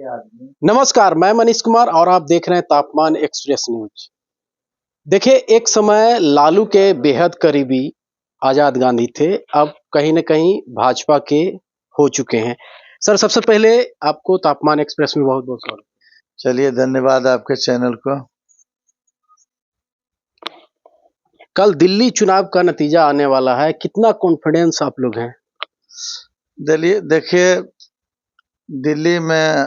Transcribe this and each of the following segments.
नमस्कार, मैं मनीष कुमार और आप देख रहे हैं तापमान एक्सप्रेस न्यूज। देखिए, एक समय लालू के बेहद करीबी आजाद गांधी थे, अब कहीं न कहीं भाजपा के हो चुके हैं। सर, सबसे पहले आपको तापमान एक्सप्रेस में बहुत-बहुत स्वागत। चलिए, धन्यवाद आपके चैनल को। कल दिल्ली चुनाव का नतीजा आने वाला है, कितना कॉन्फिडेंस आप लोग हैं? देखिए, दिल्ली में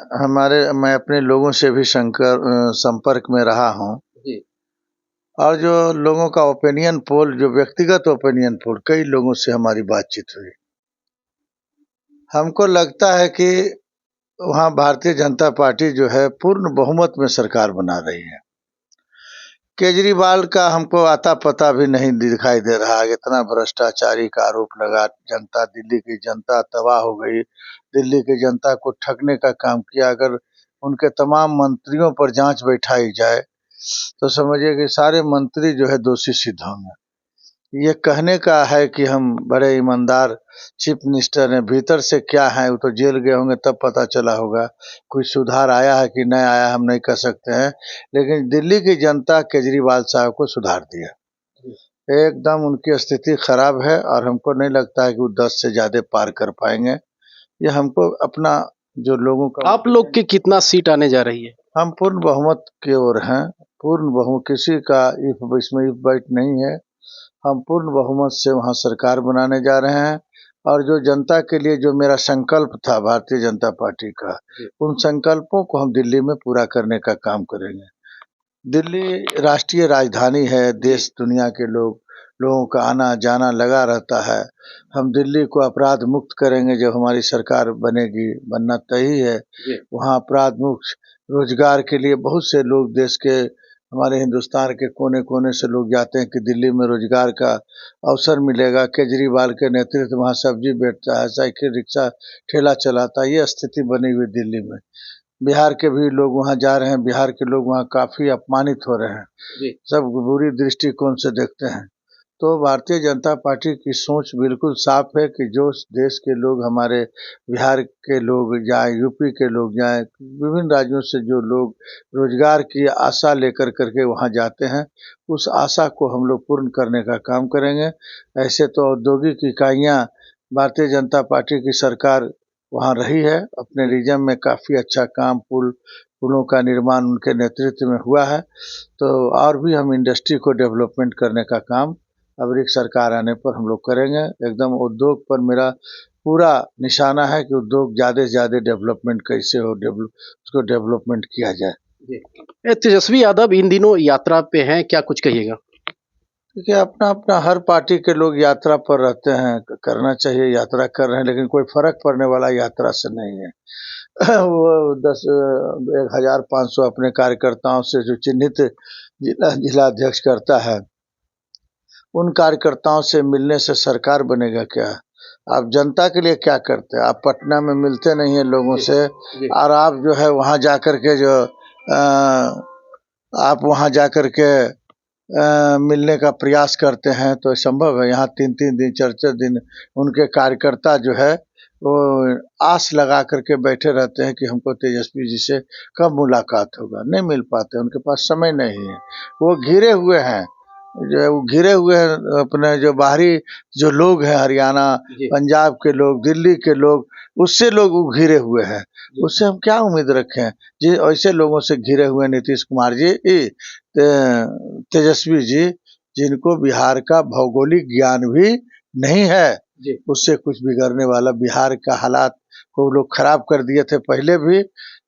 मैं अपने लोगों से भी संपर्क में रहा हूँ जी। और जो लोगों का ओपिनियन पोल, जो व्यक्तिगत ओपिनियन पोल, कई लोगों से हमारी बातचीत हुई। हमको लगता है कि वहाँ भारतीय जनता पार्टी जो है पूर्ण बहुमत में सरकार बना रही है। केजरीवाल का हमको आता पता भी नहीं दिखाई दे रहा। इतना भ्रष्टाचारी का आरोप लगा, दिल्ली की जनता तबाह हो गई। दिल्ली की जनता को ठगने का काम किया। अगर उनके तमाम मंत्रियों पर जांच बैठाई जाए तो समझिए कि सारे मंत्री जो है दोषी सिद्ध होंगे। ये कहने का है कि हम बड़े ईमानदार चीफ मिनिस्टर हैं, भीतर से क्या है वो तो जेल गए होंगे तब पता चला होगा। कोई सुधार आया है कि नहीं आया हम नहीं कह सकते हैं, लेकिन दिल्ली की जनता केजरीवाल साहब को सुधार दिया। एकदम उनकी स्थिति खराब है और हमको नहीं लगता है कि वो 10 से ज्यादा पार कर पाएंगे। ये हमको अपना जो लोगों का, आप लोग की कितना सीट आने जा रही है? हम पूर्ण बहुमत की ओर हैं। पूर्ण बहुमत, किसी का इसमें इफ बाइट नहीं है। हम पूर्ण बहुमत से वहां सरकार बनाने जा रहे हैं और जो जनता के लिए जो मेरा संकल्प था भारतीय जनता पार्टी का, उन संकल्पों को हम दिल्ली में पूरा करने का काम करेंगे। दिल्ली राष्ट्रीय राजधानी है, देश दुनिया के लोगों का आना जाना लगा रहता है। हम दिल्ली को अपराध मुक्त करेंगे जब हमारी सरकार बनेगी, बनना तय है। वहाँ अपराध मुक्त, रोजगार के लिए बहुत से लोग देश के, हमारे हिंदुस्तान के कोने कोने से लोग जाते हैं कि दिल्ली में रोजगार का अवसर मिलेगा। केजरीवाल के नेतृत्व वहाँ सब्जी बेचता है, साइकिल रिक्शा ठेला चलाता है। ये स्थिति बनी हुई दिल्ली में। बिहार के भी लोग वहाँ जा रहे हैं, बिहार के लोग वहाँ काफी अपमानित हो रहे हैं। सब बुरी दृष्टिकोण से देखते हैं। तो भारतीय जनता पार्टी की सोच बिल्कुल साफ है कि जो देश के लोग, हमारे बिहार के लोग जाएं, यूपी के लोग जाएं, विभिन्न राज्यों से जो लोग रोजगार की आशा लेकर करके वहां जाते हैं, उस आशा को हम लोग पूर्ण करने का काम करेंगे। ऐसे तो औद्योगिक इकाइयां भारतीय जनता पार्टी की सरकार वहां रही है, अपने रीजन में काफी अच्छा काम, पुलों का निर्माण उनके नेतृत्व में हुआ है। तो और भी हम इंडस्ट्री को डेवलपमेंट करने का काम अब एक सरकार आने पर हम लोग करेंगे। एकदम उद्योग पर मेरा पूरा निशाना है कि उद्योग ज्यादा से ज्यादा डेवलपमेंट कैसे हो, उसको डेवलपमेंट किया जाए। तेजस्वी यादव इन दिनों यात्रा पे हैं, क्या कुछ कहिएगा? देखिए, अपना अपना हर पार्टी के लोग यात्रा पर रहते हैं, करना चाहिए, यात्रा कर रहे हैं, लेकिन कोई फर्क पड़ने वाला यात्रा से नहीं है। वो 1,500 अपने कार्यकर्ताओं से जो चिन्हित जिलाध्यक्ष करता है, उन कार्यकर्ताओं से मिलने से सरकार बनेगा क्या? आप जनता के लिए क्या करते हैं? आप पटना में मिलते नहीं है लोगों से और आप जो है वहां जाकर के जो आप वहां जाकर के मिलने का प्रयास करते हैं तो संभव है? यहाँ 3-3 दिन 4-4 दिन उनके कार्यकर्ता जो है वो आस लगा करके बैठे रहते हैं कि हमको तेजस्वी जी से कब मुलाकात होगा। नहीं मिल पाते, उनके पास समय नहीं है। वो घिरे हुए हैं, जो घिरे हुए हैं अपने जो बाहरी जो लोग हैं, हरियाणा पंजाब के लोग, दिल्ली के लोग, उससे लोग घिरे हुए हैं। उससे हम क्या उम्मीद रखें जी? ऐसे लोगों से घिरे हुए नीतीश कुमार जी, तेजस्वी जी, जिनको बिहार का भौगोलिक ज्ञान भी नहीं है, उससे कुछ बिगड़ने वाला, बिहार का हालात को लोग खराब कर दिए थे पहले भी।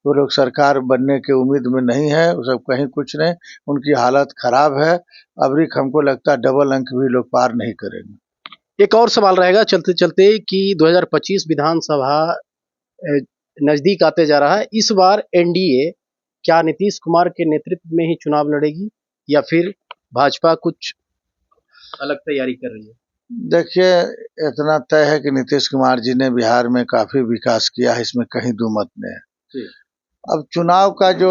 वो लोग सरकार बनने के उम्मीद में नहीं है, वो सब कहीं कुछ नहीं, उनकी हालत खराब है। अभी हमको लगता है डबल अंक भी लोग पार नहीं करेंगे। एक और सवाल रहेगा चलते चलते कि 2025 विधानसभा नजदीक आते जा रहा है। इस बार एनडीए क्या नीतीश कुमार के नेतृत्व में ही चुनाव लड़ेगी या फिर भाजपा कुछ अलग तैयारी कर रही है? देखिए, इतना तय है कि नीतीश कुमार जी ने बिहार में काफी विकास किया है, इसमें कहीं दो मत नहीं है। अब चुनाव का जो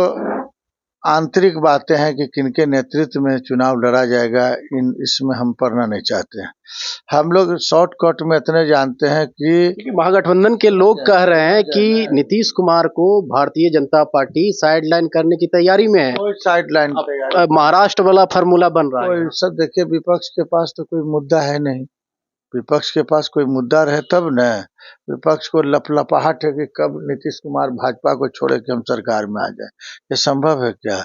आंतरिक बातें हैं कि किनके नेतृत्व में चुनाव लड़ा जाएगा, इसमें हम पढ़ना नहीं चाहते हैं। हम लोग शॉर्टकट में इतने जानते हैं कि महागठबंधन के लोग कह रहे हैं कि नीतीश कुमार को भारतीय जनता पार्टी साइडलाइन करने की तैयारी में है। कोई साइडलाइन महाराष्ट्र वाला फार्मूला बन रहा है। कोई सब देखिए, विपक्ष के पास तो कोई मुद्दा है नहीं। विपक्ष के पास कोई मुद्दा रहे तब न। विपक्ष को लपलपाहट है कि कब नीतीश कुमार भाजपा को छोड़े कि हम सरकार में आ जाए। ये संभव है क्या?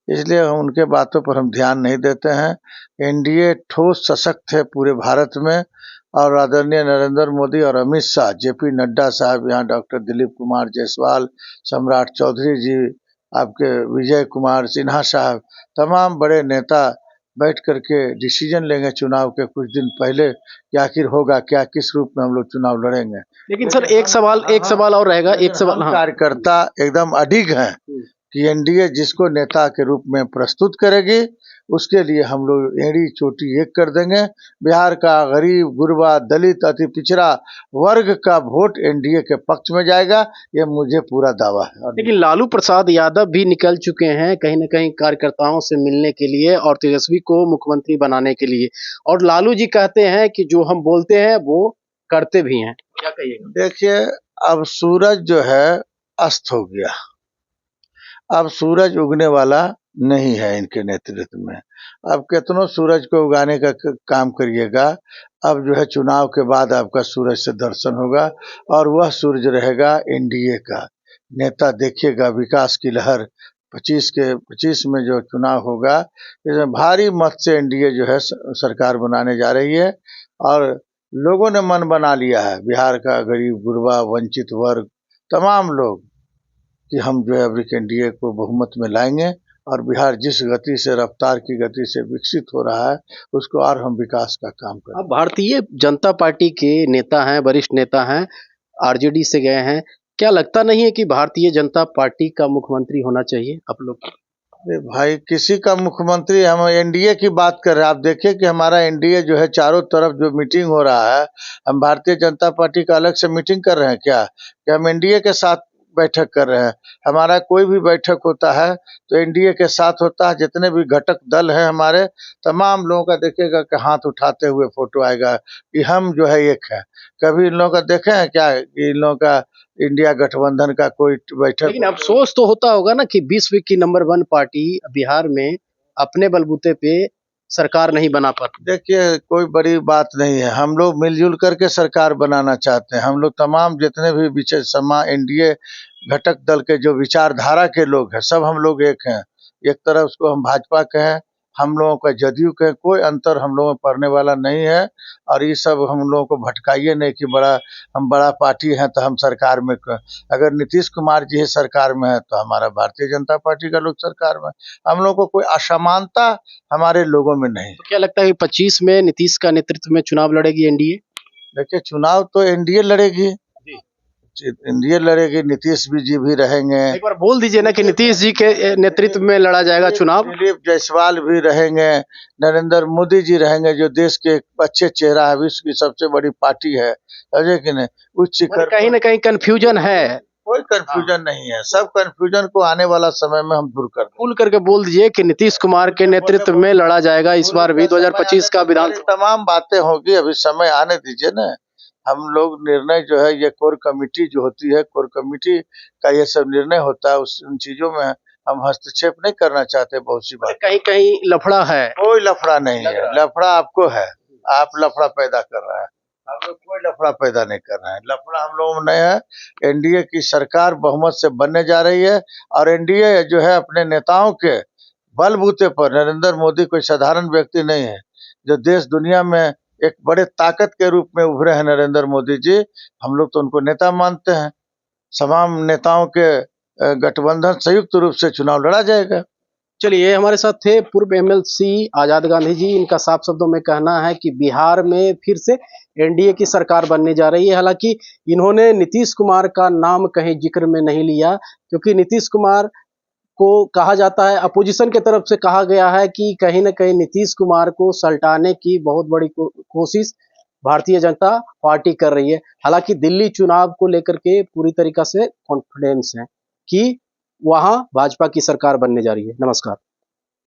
इसलिए हम उनके बातों पर हम ध्यान नहीं देते हैं। एनडीए ठोस सशक्त है पूरे भारत में, और आदरणीय नरेंद्र मोदी और अमित शाह, जेपी नड्डा साहब, यहाँ डॉक्टर दिलीप कुमार जायसवाल, सम्राट चौधरी जी, आपके विजय कुमार सिन्हा साहब, तमाम बड़े नेता बैठ करके डिसीजन लेंगे चुनाव के कुछ दिन पहले कि आखिर होगा क्या, किस रूप में हम लोग चुनाव लड़ेंगे। लेकिन सर एक सवाल और रहेगा। एक सवाल, हाँ। कार्यकर्ता एकदम अडिग हैं कि एनडीए जिसको नेता के रूप में प्रस्तुत करेगी उसके लिए हम लोग एड़ी चोटी एक कर देंगे। बिहार का गरीब, गुरबा, दलित, अति पिछड़ा वर्ग का वोट एनडीए के पक्ष में जाएगा, ये मुझे पूरा दावा है। लेकिन लालू प्रसाद यादव भी निकल चुके हैं कहीं न कहीं कार्यकर्ताओं से मिलने के लिए और तेजस्वी को मुख्यमंत्री बनाने के लिए, और लालू जी कहते हैं कि जो हम बोलते हैं वो करते भी हैं। क्या कहिएगा? देखिए, अब सूरज जो है अस्त हो गया, अब सूरज उगने वाला नहीं है इनके नेतृत्व में। अब कितनों सूरज को उगाने का काम करिएगा, अब जो है चुनाव के बाद आपका सूरज से दर्शन होगा, और वह सूरज रहेगा एनडीए का। नेता देखिएगा, विकास की लहर 25 में जो चुनाव होगा, इसमें भारी मत से एनडीए जो है सरकार बनाने जा रही है। और लोगों ने मन बना लिया है, बिहार का गरीब, गुरबा, वंचित वर्ग, तमाम लोग, कि हम जो है अब एनडीए को बहुमत में लाएंगे, और बिहार जिस गति से, रफ्तार की गति से विकसित हो रहा है, उसको और हम विकास का काम करें। अब भारतीय जनता पार्टी के नेता हैं, वरिष्ठ नेता हैं, आरजेडी से गए हैं, क्या लगता नहीं है कि भारतीय जनता पार्टी का मुख्यमंत्री होना चाहिए आप लोग? अरे भाई, किसी का मुख्यमंत्री, हम एनडीए की बात कर रहे हैं। आप देखिए कि हमारा एनडीए जो है चारों तरफ जो मीटिंग हो रहा है, हम भारतीय जनता पार्टी का अलग से मीटिंग कर रहे हैं क्या? कि हम एनडीए के साथ बैठक कर रहे हैं? हमारा कोई भी बैठक होता है तो एनडीए के साथ होता है। जितने भी घटक दल हैं हमारे, तमाम लोगों का देखिएगा कि हाथ उठाते हुए फोटो आएगा कि हम जो है एक है। कभी इन लोगों का देखे हैं क्या कि इन लोगों का इंडिया गठबंधन का कोई बैठक? लेकिन अफसोस तो होता होगा ना कि विश्व की नंबर 1 पार्टी बिहार में अपने बलबूते पे सरकार नहीं बना पाती। देखिए, कोई बड़ी बात नहीं है। हम लोग मिलजुल करके सरकार बनाना चाहते हैं। हम लोग तमाम जितने भी विषय समा एनडीए घटक दल के जो विचारधारा के लोग हैं, सब हम लोग एक हैं। एक तरफ उसको हम भाजपा कहें, हम लोगों का जदयू कहें, कोई अंतर हम लोगों में पड़ने वाला नहीं है। और ये सब हम लोगों को भटकाइए नहीं कि हम बड़ा पार्टी हैं तो हम सरकार में अगर नीतीश कुमार जी सरकार में है तो हमारा भारतीय जनता पार्टी का लोग सरकार में। हम लोग को कोई असमानता हमारे लोगों में नहीं। तो क्या लगता है कि 25 में नीतीश का नेतृत्व में चुनाव लड़ेगी एनडीए? देखिए, चुनाव तो एनडीए लड़ेगी, एनडीए लड़ेगी, नीतीश जी भी रहेंगे। एक बार बोल दीजिए ना कि नीतीश जी के नेतृत्व में लड़ा जाएगा चुनाव। दिलीप जायसवाल भी रहेंगे, नरेंद्र मोदी जी रहेंगे, जो देश के अच्छे चेहरा है, विश्व की सबसे बड़ी पार्टी है, समझे कि नहीं? उच्च शिखर, कहीं ना कहीं कंफ्यूजन है। कोई कंफ्यूजन नहीं है। सब कंफ्यूजन को आने वाला समय में हम दूर कर देंगे। खुल करके बोल दीजिए कि नीतीश कुमार के नेतृत्व में लड़ा जाएगा इस बार भी 2025 का विधानसभा। तमाम बातें होगी, अभी समय आने दीजिए ना। हम लोग निर्णय जो है, ये कोर कमेटी जो होती है, कोर कमेटी का ये सब निर्णय होता है, उन चीजों में हम हस्तक्षेप नहीं करना चाहते। बहुत सी बात, कहीं कहीं लफड़ा है। कोई लफड़ा नहीं है। लफड़ा आपको है, आप लफड़ा पैदा कर रहे हैं। हम लोग कोई लफड़ा पैदा नहीं कर रहे हैं। लफड़ा हम लोगों में नहीं है। एनडीए की सरकार बहुमत से बनने जा रही है, और एनडीए जो है अपने नेताओं के बलबूते पर, नरेंद्र मोदी कोई साधारण व्यक्ति नहीं है, जो देश दुनिया में एक बड़े ताकत के रूप में उभरे हैं नरेंद्र मोदी जी। हम लोग तो उनको नेता मानते हैं। तमाम नेताओं के गठबंधन संयुक्त रूप से चुनाव लड़ा जाएगा। चलिए, हमारे साथ थे पूर्व एमएलसी आजाद गांधी जी। इनका साफ शब्दों में कहना है कि बिहार में फिर से एनडीए की सरकार बनने जा रही है। हालांकि इन्होंने नीतीश कुमार का नाम कहीं जिक्र में नहीं लिया, क्योंकि नीतीश कुमार को कहा जाता है, अपोजिशन के तरफ से कहा गया है कि कहीं न कहीं नीतीश कुमार को सल्टाने की बहुत बड़ी कोशिश भारतीय जनता पार्टी कर रही है। हालांकि दिल्ली चुनाव को लेकर के पूरी तरीका से कॉन्फिडेंस है कि वहाँ भाजपा की सरकार बनने जा रही है। नमस्कार।